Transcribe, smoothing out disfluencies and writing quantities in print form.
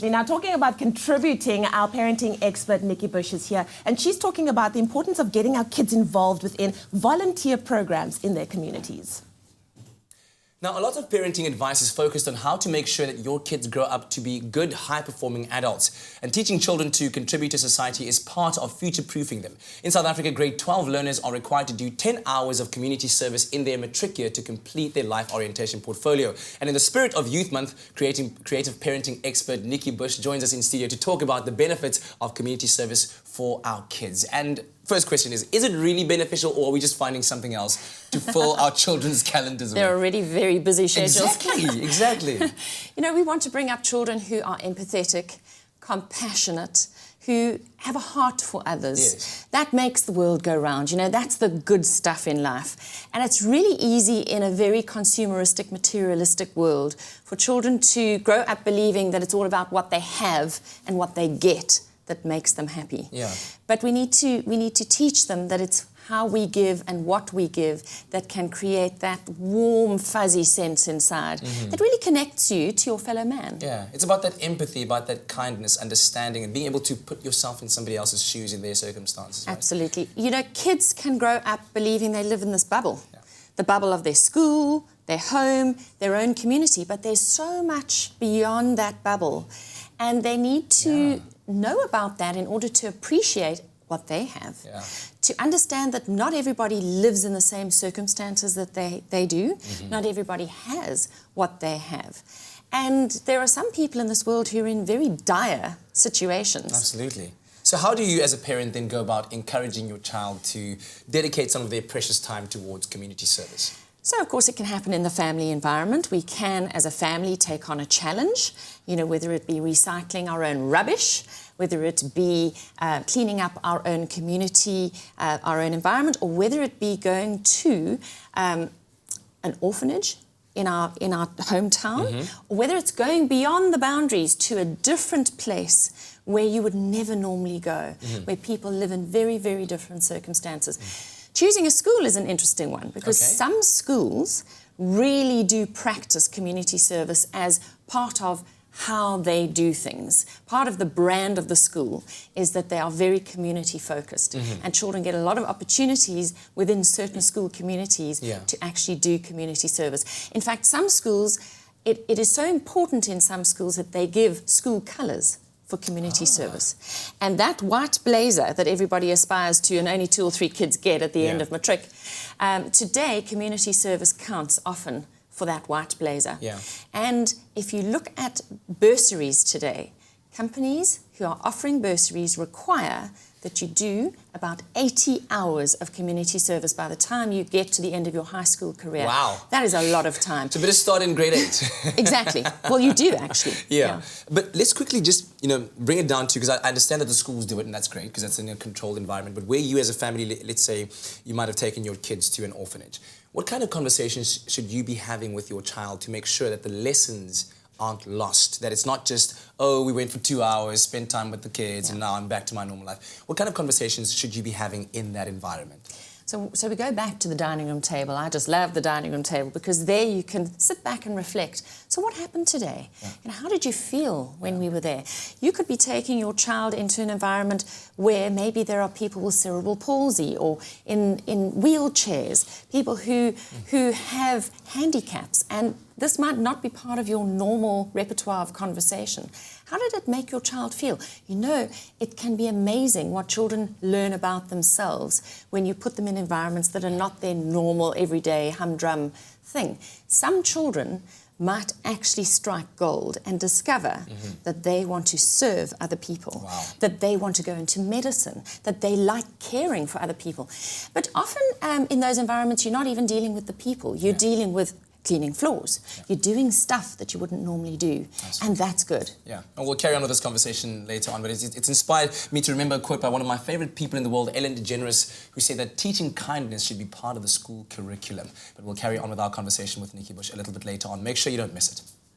Now, talking about contributing, our parenting expert, Nikki Bush, is here, and she's talking about the importance of getting our kids involved within volunteer programs in their communities. Now, a lot of parenting advice is focused on how to make sure that your kids grow up to be good, high-performing adults. And teaching children to contribute to society is part of future-proofing them. In South Africa, grade 12 learners are required to do 10 hours of community service in their matric year to complete their life orientation portfolio. And in the spirit of Youth Month, creative parenting expert Nikki Bush joins us in studio to talk about the benefits of community service for our kids. And first question is it really beneficial, or are we just finding something else to fill our children's calendars with? They're already very busy schedules. Exactly. You know, we want to bring up children who are empathetic, compassionate, who have a heart for others. Yes. That makes the world go round. You know, that's the good stuff in life. And it's really easy in a very consumeristic, materialistic world for children to grow up believing that it's all about what they have and what they get that makes them happy. Yeah. But we need to teach them that it's how we give and what we give that can create that warm, fuzzy sense inside that really connects you to your fellow man. Yeah, it's about that empathy, about that kindness, understanding, and being able to put yourself in somebody else's shoes in their circumstances. Right? Absolutely. You know, kids can grow up believing they live in this bubble. Yeah. The bubble of their school, their home, their own community, but there's so much beyond that bubble. And they need to know about that in order to appreciate what they have. Yeah. To understand that not everybody lives in the same circumstances that they do. Not everybody has what they have. And there are some people in this world who are in very dire situations. Absolutely. So how do you as a parent then go about encouraging your child to dedicate some of their precious time towards community service? So, of course, it can happen in the family environment. We can, as a family, take on a challenge, you know, whether it be recycling our own rubbish, whether it be cleaning up our own community, our own environment, or whether it be going to an orphanage in our hometown, or whether it's going beyond the boundaries to a different place where you would never normally go, where people live in very, very different circumstances. Choosing a school is an interesting one because some schools really do practice community service as part of how they do things. Part of the brand of the school is that they are very community focused and children get a lot of opportunities within certain school communities to actually do community service. In fact, some schools, it is so important in some schools that they give school colours for community service. And that white blazer that everybody aspires to and only 2 or 3 kids get at the end of matric, today community service counts often for that white blazer. Yeah. And if you look at bursaries today, companies who are offering bursaries require that you do about 80 hours of community service by the time you get to the end of your high school career. Wow. That is a lot of time. It's a bit of start in grade 8. Exactly. Well, you do, actually. Yeah. But let's quickly just, bring it down to, because I understand that the schools do it, and that's great, because that's in a controlled environment. But where you as a family, let's say you might have taken your kids to an orphanage, what kind of conversations should you be having with your child to make sure that the lessons aren't lost, that it's not just, oh, we went for 2 hours, spent time with the kids, and now I'm back to my normal life? What kind of conversations should you be having in that environment? So we go back to the dining room table. I just love the dining room table because there you can sit back and reflect. So what happened today? How did you feel when we were there? You could be taking your child into an environment where maybe there are people with cerebral palsy or in wheelchairs, people who have handicaps, and this might not be part of your normal repertoire of conversation. How did it make your child feel? You know, it can be amazing what children learn about themselves when you put them in environments that are not their normal, everyday, humdrum thing. Some children might actually strike gold and discover that they want to serve other people, that they want to go into medicine, that they like caring for other people. But often in those environments, you're not even dealing with the people. You're dealing with cleaning floors. You're doing stuff that you wouldn't normally do, and that's good. Yeah, and we'll carry on with this conversation later on, but it's inspired me to remember a quote by one of my favorite people in the world, Ellen DeGeneres, who said that teaching kindness should be part of the school curriculum. But we'll carry on with our conversation with Nikki Bush a little bit later on. Make sure you don't miss it.